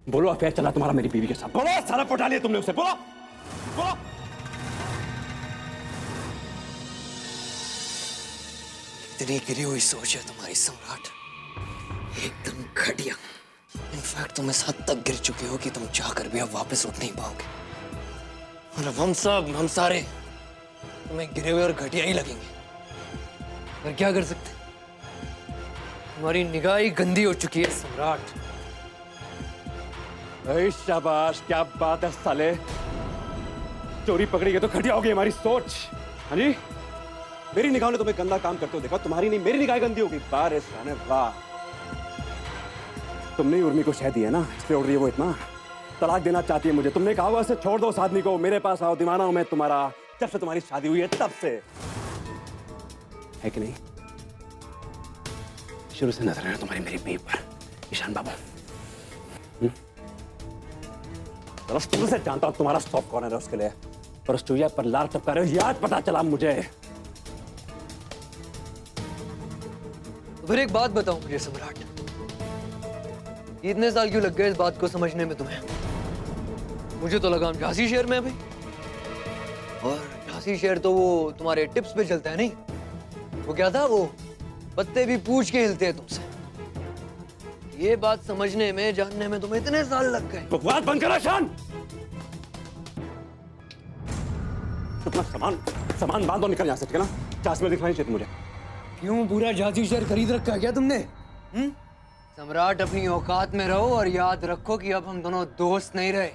बोलो अफेयर चला तुम्हारा मेरी बीवी के साथ, बोलो सारा पटा लिया तुमने उसे, बोलो बोलो। इतनी गिरी हुई सोच है तुम्हारी सम्राट, एकदम घटिया। इनफैक्ट तुम इस हद तक गिर चुके हो कि तुम चाहकर भी अब वापस उठ नहीं पाओगे। और अब हम सारे तुम्हें गिरे हुए और घटिया ही लगेंगे। पर क्या कर सकते, तुम्हारी निगाह ही गंदी हो चुकी है सम्राट। अरे शाबाश, क्या बात है साले, चोरी पकड़ी गई तो घटिया हो गई हमारी सोच। हाँ जी, मेरी निगाहों ने तुम्हें गंदा काम करते हो देखा, तुम्हारी नहीं मेरी निगाह गंदी होगी। बारे साने वाह, तुमने ही उर्मी को शह दी है ना, इसलिए उड़ रही है वो इतना। तलाक देना चाहती है मुझे, तुमने कहा हुआ छोड़ दो उस आदमी को, मेरे पास आओ, दीवाना हूं मैं तुम्हारा, जब से तुम्हारी शादी हुई है तब से, है कि नहीं? शुरू से नजर है ना तुम्हारी मेरी बीवी पर, ईशान बाबू। शुरू से जानता हूं तुम्हारा सॉफ्ट कॉर्नर है उसके लिए, पर उस चुहिया पर लार टपका रहे हो, याद पता चला मुझे। फिर एक बात बताओ मुझे सम्राट, इतने साल क्यों लग गए इस बात को समझने में तुम्हें? मुझे तो लगा हम झांसी शहर में हैं भाई, और झांसी शहर तो वो तुम्हारे टिप्स पे चलता है नहीं? वो क्या था, वो पत्ते भी पूछ के हिलते हैं तुमसे। ये बात समझने में जानने में तुम्हें इतने साल लग गए। बकवास बंद करो शान, अपना सामान बांध और निकल यहाँ से, ठीक है ना? चास में दिखना नहीं चाहिए मुझे। क्यों, पूरा झांसी शहर खरीद रखा है क्या तुमने? सम्राट अपनी औकात में रहो और याद रखो कि अब हम दोनों दोस्त नहीं रहे।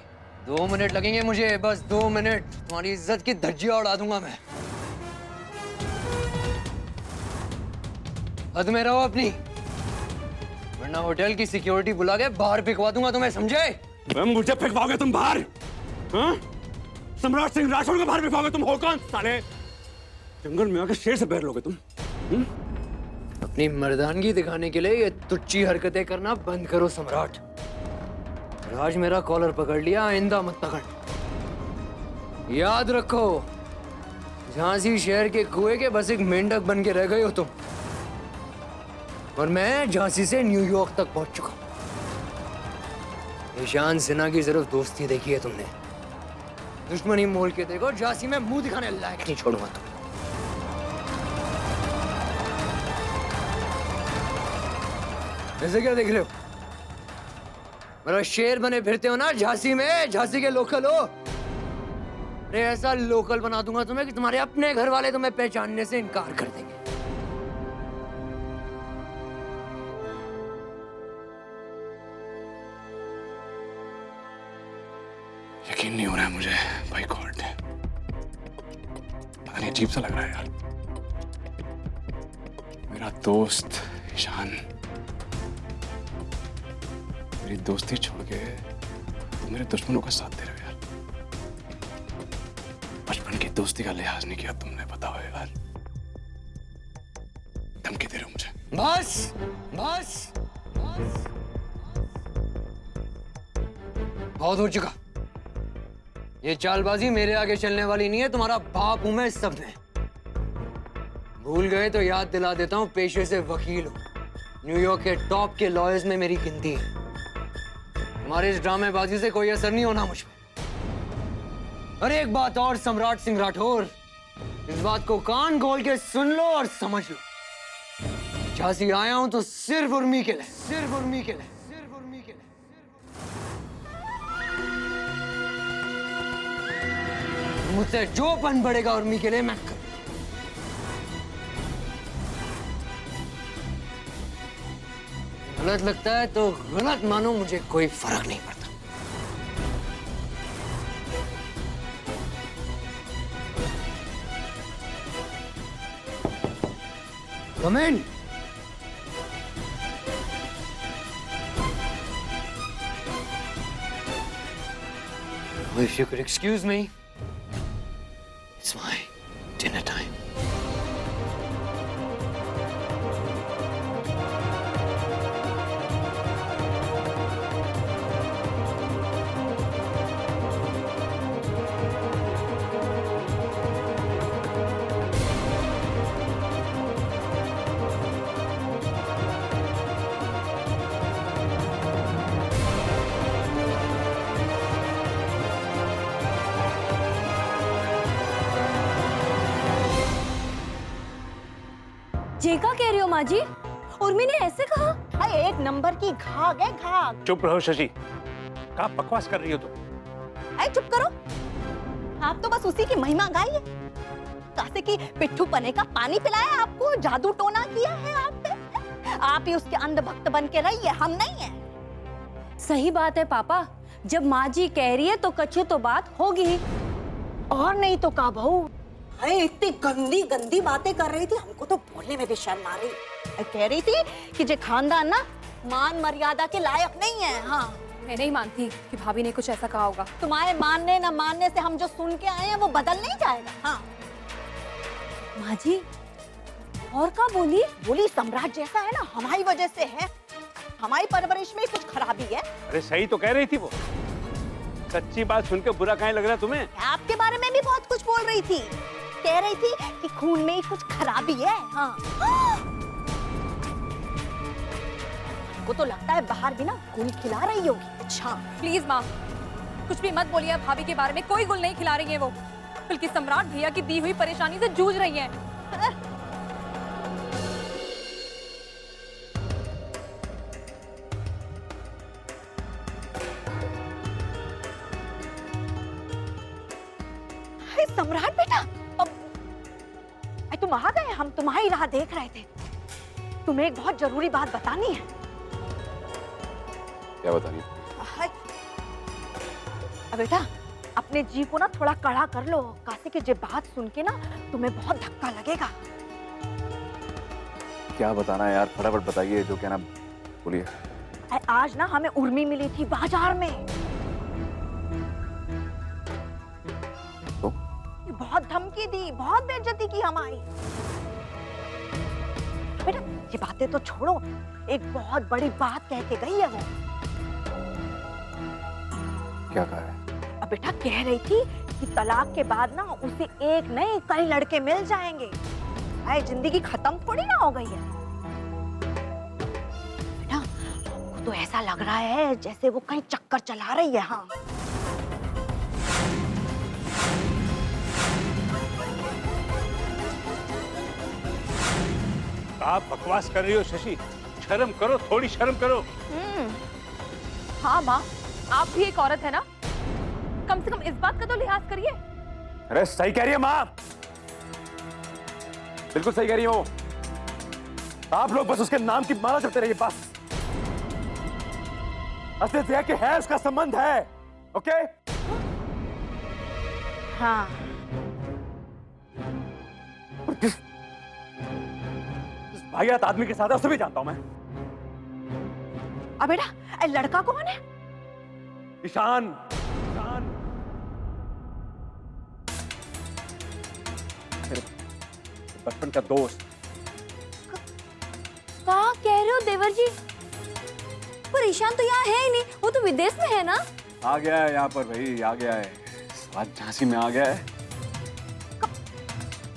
2 मिनट लगेंगे मुझे, बस 2 मिनट, तुम्हारी इज्जत की धज्जियां उड़ा दूंगा मैं। हद में रहो अपनी, वरना होटल की सिक्योरिटी बुला के बाहर फेंकवा दूंगा तुम्हें, समझे? मुझे फेंकवाओगे तुम बाहर? हाँ? सम्राट सिंह राठौड़ को बाहर फेंकवाओगे तुम? हो कौन साले? जंगल में आके शेर से बैर लोगे तुम? अपनी मर्दानगी दिखाने के लिए ये तुच्ची हरकतें करना बंद करो सम्राट। आज मेरा कॉलर पकड़ लिया, आइंदा मत पकड़। याद रखो, झांसी शहर के कुएं के बस एक मेंढक बन के रह गए हो तुम, और मैं झांसी से न्यूयॉर्क तक पहुंच चुका हूं। ईशान सिन्हा की सिर्फ दोस्ती देखी है तुमने, दुश्मनी मोल के देखो, झांसी में मुंह दिखाने लायक नहीं छोड़ूंगा तुम्हें। ऐसे क्या देख रहे हो? मेरा शेर बने फिरते हो ना झांसी में, झांसी के लोकल हो। अरे ऐसा लोकल बना दूंगा तुम्हें कि तुम्हारे अपने घर वाले तुम्हें पहचानने से इनकार कर देंगे। यकीन नहीं हो रहा है मुझे भाई गॉड, पता नहीं अजीब सा लग रहा है यार। मेरा दोस्त ईशान मेरी दोस्ती छोड़ के तुम मेरे दुश्मनों का साथ दे रहे हो यार। बचपन की दोस्ती का लिहाज नहीं किया तुमने, बताओ यार, धमकी दे रहे हो मुझे। बस बस बस, बहुत हो चुका। ये चालबाजी मेरे आगे चलने वाली नहीं है, तुम्हारा बाप हूं मैं इस सब में। भूल गए तो याद दिला देता हूं, पेशे से वकील हूं, न्यूयॉर्क के टॉप के लॉयर्स में मेरी गिनती है। तुम्हारे इस ड्रामेबाजी से कोई असर नहीं होना मुझ पे। अरे एक बात और सम्राट सिंह राठौर, इस बात को कान खोल के सुन लो और समझ लो, झांसी आया हूं तो सिर्फ उर्मी के लिए, सिर्फ उर्मी के लिए, सिर्फ उर्मी के लिए। मुझसे जो पन बढ़ेगा उर्मी के लिए मैं कर। गलत लगता है तो गलत मानो, मुझे कोई फर्क नहीं पड़ता। Come in. If you could excuse me, it's my dinner time. ये क्या कह रही हो माँ जी? उर्मी ने ऐसे कहा? अरे एक नंबर की घाघ है घाघ। चुप रहो शशि, क्या बकवास कर रही हो तुम? अरे चुप करो, आप तो बस उसी की महिमा गाइए। कासे की पिट्ठू पने का पानी पिलाया आपको, जादू टोना किया है आप पे। आप ही उसके अंधभक्त बन के रहिए, हम नहीं है। सही बात है पापा, जब माँ जी कह रही है तो कछु तो बात होगी ही। और नहीं तो का बहू, अरे इतनी गंदी गंदी बातें कर रही थी, हमको तो बोलने में भी शर्म आ रही। कह रही थी कि जे खानदान ना मान मर्यादा के लायक नहीं है। हाँ, मैं नहीं मानती कि भाभी ने कुछ ऐसा कहा होगा। तुम्हारे मानने न मानने से हम जो सुन के आए हैं वो बदल नहीं जाएगा। हाँ माँ जी और क्या बोली? बोली सम्राट जैसा है ना हमारी वजह से है, हमारी परवरिश में कुछ खराबी है। अरे सही तो कह रही थी वो, सच्ची बात सुन के बुरा काहे लग रहा तुम्हें? आपके बारे में भी बहुत कुछ बोल रही थी, कह रही थी कि खून में ही कुछ खराबी है। हाँ को तो लगता है बाहर भी ना गुल खिला रही होगी। अच्छा प्लीज माँ, कुछ भी मत बोलिए भाभी के बारे में। कोई गुल नहीं खिला रही है वो, बल्कि सम्राट भैया की दी हुई परेशानी से जूझ रही है। सम्राट बेटा, तुम आ गए, हम तुम्हारी राह देख रहे थे। तुम्हें एक बहुत जरूरी बात बतानी है। क्या बतानी? बेटा अपने जी को ना थोड़ा कड़ा कर लो, कासे की जे बात सुन के ना तुम्हें बहुत धक्का लगेगा। क्या बताना है यार, फटाफट बताइए, जो कहना बोलिए। आज ना हमें उर्मी मिली थी बाजार में, तो बहुत धमकी दी, बहुत बेइज्जती की हमारी। बेटा ये बातें तो छोड़ो, एक बहुत बड़ी बात कह के गई है वो। क्या कहा है? अब बेटा कह रही थी कि तलाक के बाद ना उसे एक नहीं कई लड़के मिल जाएंगे। अरे जिंदगी खत्म थोड़ी ना हो गई है बेटा, हमको तो ऐसा लग रहा है जैसे वो कहीं चक्कर चला रही है। हाँ आप बकवास कर रही हो शशि, शर्म करो, थोड़ी शर्म करो। हाँ माँ, आप भी एक औरत है ना, कम से कम इस बात का तो लिहाज करिए। अरे सही कह रही है माँ, बिल्कुल सही कह रही हो। आप लोग बस उसके नाम की माला जपते रहिए बस। असलियत यह है कि है उसका संबंध है। ओके? हाँ जिस भाईयात आदमी के साथ है उसे भी जानता हूं मैं। अब बेटा लड़का कौन है? ईशान। ईशान मेरे बचपन का दोस्त। क्या कह रहे हो देवर जी? पर ईशान तो यहाँ है ही नहीं, वो तो विदेश में है ना। आ गया है यहाँ पर भाई, आ गया है, आज झांसी में आ गया है।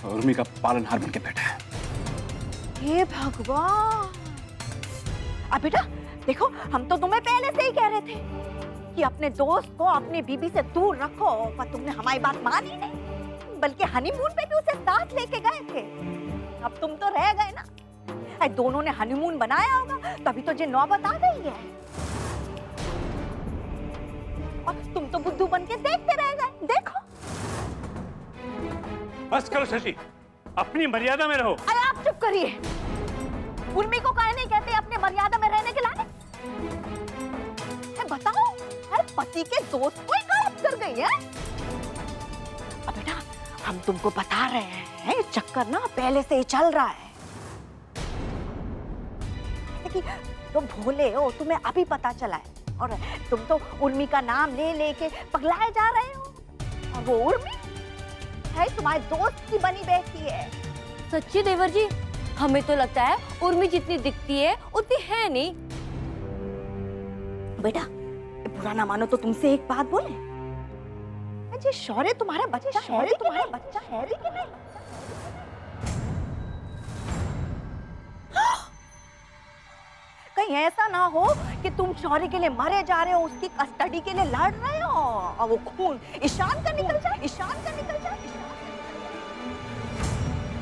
उर्मी का पालनहार बन के बैठा है। हे भगवान। अब बेटा देखो, हम तो तुम्हें पहले से ही कह रहे थे कि अपने दोस्त को अपनी बीबी से दूर रखो, पर तुमने हमारी बात मानी नहीं, बल्कि हनीमून पे भी उसे साथ लेके गए थे। अब तुम तो रह गए ना। अरे दोनों ने हनीमून बनाया होगा, तभी तो ये नौबत आ गई है। और तुम तो बुद्धू बन के देखते रह गए। देखो। बस करो शशि, अपनी मर्यादा में रहो। अरे आप चुप करिए। उर्मी को काहे नहीं कहते अपने मर्यादा में रहने के लायक? बताओ, हर पति के दोस्त को ही गलत कर गई है। अब बेटा हम तुमको बता रहे हैं, चक्कर ना पहले से ही चल रहा है। तुम भोले हो, तुम्हें अभी पता चला है, और तुम तो उर्मी का नाम ले लेके पगलाए जा रहे हो। और वो उर्मी है तुम्हारे दोस्त की बनी बेटी है। सच्ची देवर जी, हमें तो लगता है उर्मी जितनी दिखती है उतनी है नहीं। बेटा बुरा ना मानो तो तुमसे एक बात बोले, जी शौर्य तुम्हारा बच्चा है कि नहीं? कहीं ऐसा ना हो कि तुम शौर्य के लिए मरे जा रहे हो, उसकी कस्टडी के लिए लड़ रहे हो, और वो खून ईशान का निकल जाए।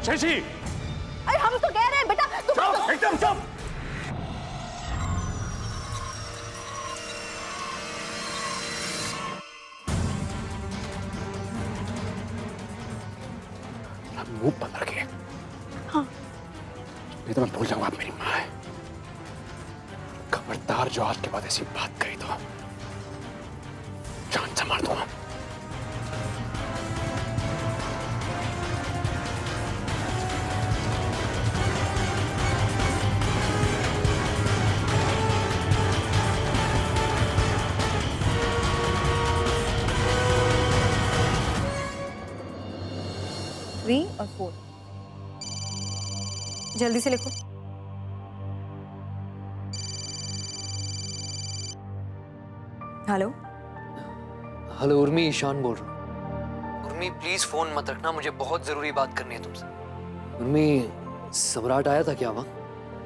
शशि, अरे हम तो कह रहे हैं बेटा तुम चुप, एकदम चुप। अब मुंह बंद रखिए। हाँ। नहीं तो मैं भूल जाऊंगा आप मेरी माँ है। खबरदार जो आज के बाद ऐसी बात कही तो जान से मार दूंगा। थ्री और 4 जल्दी से लिखो। हेलो हेलो उर्मी, ईशान बोल रहा हूँ। उर्मी प्लीज फोन मत रखना, मुझे बहुत जरूरी बात करनी है तुमसे। उर्मी, सम्राट आया था क्या वहाँ?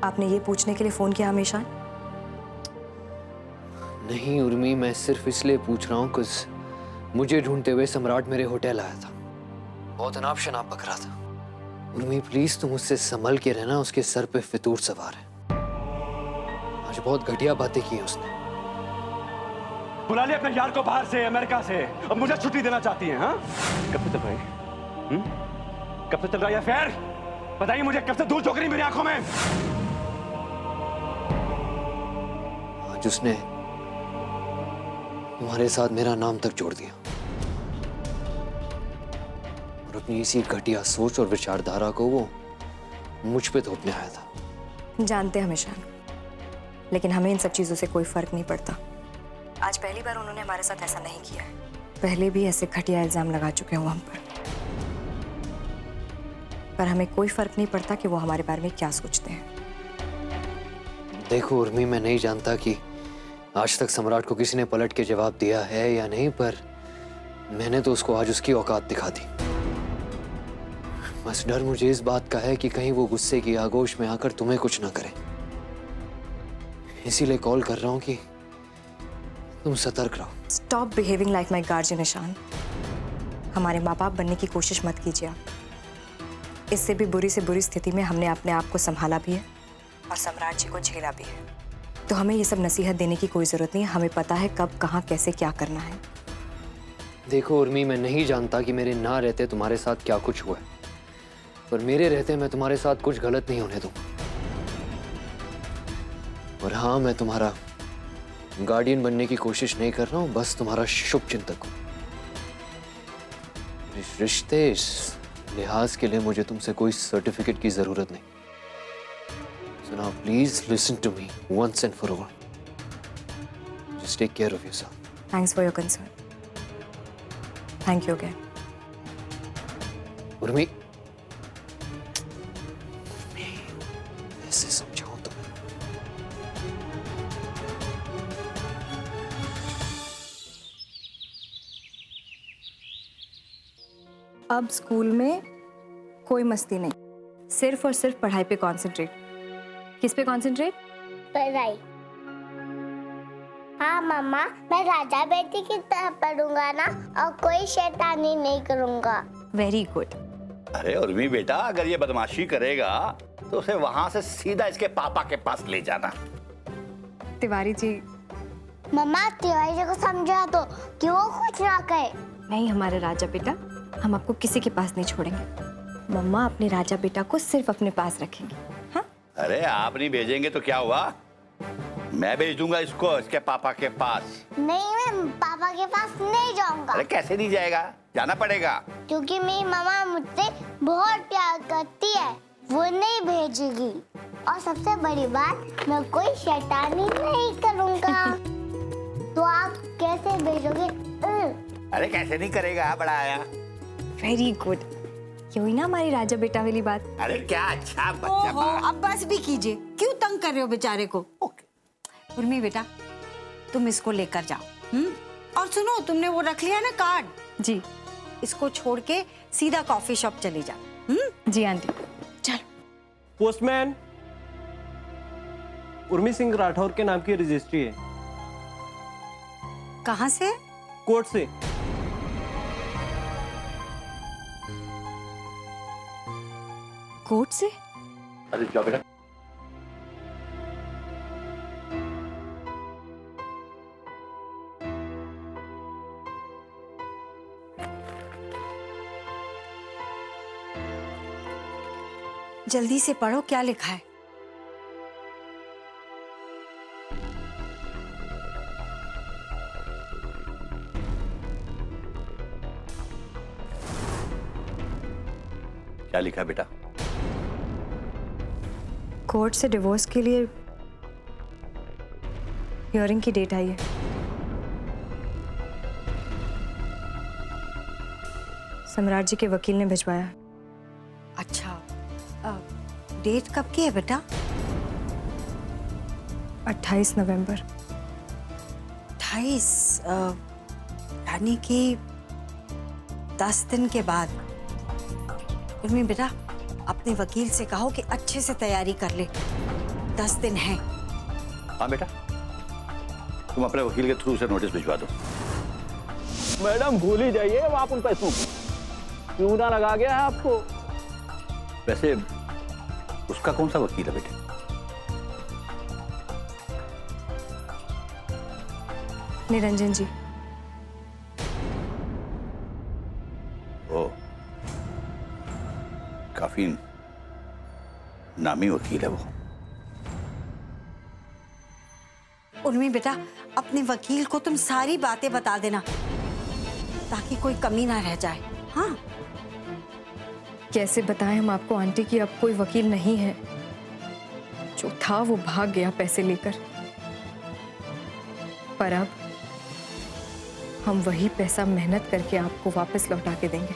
आपने ये पूछने के लिए फोन किया हमेशा? नहीं उर्मी, मैं सिर्फ इसलिए पूछ रहा हूँ कुछ मुझे ढूंढते हुए सम्राट मेरे होटल आया था। बहुत अनाप शनाप बक रहा था। उर्मी प्लीज तुम उससे संभल के रहना, उसके सर पे फितूर सवार है। आज बहुत घटिया बातें की है उसने। बुला लिया अपने यार को बाहर से, अमेरिका से। अब मुझे छुट्टी देना चाहती है। हाँ, कब से चल रहा है? कब से चल रहा है अफेयर? बताइए मुझे, कब से धूल चौक रही मेरी आंखों में? आज उसने तुम्हारे साथ मेरा नाम तक जोड़ दिया और अपनी इसी घटिया सोच और विचारधारा को वो मुझ पे थोपने आया था। जानते हैं हमेशा, लेकिन हमें इन सब चीजों से कोई फर्क नहीं पड़ता। आज पहली बार उन्होंने हमारे साथ ऐसा नहीं किया है। पहले भी ऐसे घटिया इल्जाम लगा चुके हैं वो हम पर हमें कोई फर्क नहीं पड़ता कि वो हमारे बारे में क्या सोचते हैं। देखो उर्मी, मैं नहीं जानता कि आज तक सम्राट को किसी ने पलट के जवाब दिया है या नहीं, पर मैंने तो उसको आज उसकी औकात दिखा दी। बस डर मुझे इस बात का है कि कहीं वो गुस्से की आगोश में आकर तुम्हें कुछ ना करे। इसीलिए कॉल कर रहा हूं कि तुम सतर्क रहो। Stop behaving like my guardian Ishaan. हमारे माँ बाप बनने की कोशिश मत कीजिए आप। इससे भी बुरी से बुरी स्थिति में हमने अपने आप को संभाला भी है और सम्राट जी को झेला भी है। तो हमें ये सब नसीहत देने की कोई जरूरत नहीं है। हमें पता है कब, कहाँ, कैसे क्या करना है। देखो उर्मी, मैं नहीं जानता कि मेरे ना रहते तुम्हारे साथ क्या कुछ हुआ है, पर मेरे रहते मैं तुम्हारे साथ कुछ गलत नहीं होने दूंगा। और हाँ, मैं तुम्हारा गार्डियन बनने की कोशिश नहीं कर रहा हूं, बस तुम्हारा शुभ चिंतक हूं। इस रिश्ते, इस लिहाज के लिए मुझे तुमसे कोई सर्टिफिकेट की जरूरत नहीं। So now please listen to me once and for all. Just take care of yourself. Thanks for your concern. Thank you again. Urmi, ऐसे समझाऊं तो अब स्कूल में कोई मस्ती नहीं, सिर्फ और सिर्फ पढ़ाई पे कंसंट्रेट। किस पे कंसंट्रेट? पढ़ाई। हाँ मम्मा, मैं राजा बेटी की तरह पढ़ूंगा ना, और कोई शैतानी नहीं करूंगा। Very good. अरे उर्मी बेटा, अगर ये बदमाशी करेगा तो उसे वहां से सीधा इसके पापा के पास ले जाना। तिवारी जी। मम्मा, तिवारी जी को समझा दो कि वो कुछ ना कहे। नहीं हमारे राजा बेटा, हम आपको किसी के पास नहीं छोड़ेंगे। मम्मा अपने राजा बेटा को सिर्फ अपने पास रखेंगे। हाँ? अरे आप नहीं भेजेंगे तो क्या हुआ, मैं भेज दूंगा इसको इसके पापा के पास। नहीं, मैं पापा के पास नहीं जाऊंगा। अरे कैसे नहीं जाएगा, जाना पड़ेगा। क्योंकि मेरी मम्मा मुझसे बहुत प्यार करती है, वो नहीं भेजेगी। और सबसे बड़ी बात, मैं कोई शैतानी नहीं करूंगा। तो आप कैसे भेजोगे? अरे कैसे नहीं करेगा, बड़ा आया। Very good. ये हुई ना हमारी राजा बेटा वाली बात। अरे क्या अच्छा बच्चा। ओहो, अब बस भी कीजिए, क्यों तंग कर रहे हो बेचारे को। उर्मी बेटा, तुम इसको लेकर जाओ। और सुनो, तुमने वो रख लिया ना कार्ड? जी। इसको छोड़ के सीधा कॉफी शॉप चली जा। जी आंटी। चल। पोस्टमैन, उर्मी सिंह राठौर के नाम की रजिस्ट्री है। कहाँ से? कोर्ट से। कोर्ट से? अरे जाओ बेटा। जल्दी से पढ़ो क्या लिखा है। क्या लिखा है बेटा? कोर्ट से डिवोर्स के लिए हियरिंग की डेट आई है। सम्राट जी के वकील ने भिजवाया। अच्छा, डेट कब की है बेटा? 28 नवंबर। 28, यानी कि 10 दिन के बाद। उर्मी बेटा, अपने वकील से कहो कि अच्छे से तैयारी कर ले, 10 दिन है। हाँ बेटा, तुम अपने वकील के थ्रू से नोटिस भिजवा दो। मैडम भूल ही जाइए अब आप उन पैसों को, क्यों ना लगा गया है आपको। वैसे उसका कौन सा वकील है बेटे? निरंजन जी। ओ, काफी नामी वकील है वो। उर्मी बेटा, अपने वकील को तुम सारी बातें बता देना ताकि कोई कमी ना रह जाए। हाँ, कैसे बताएं हम आपको आंटी कि अब कोई वकील नहीं है। जो था वो भाग गया पैसे लेकर। पर अब हम वही पैसा मेहनत करके आपको वापस लौटा के देंगे।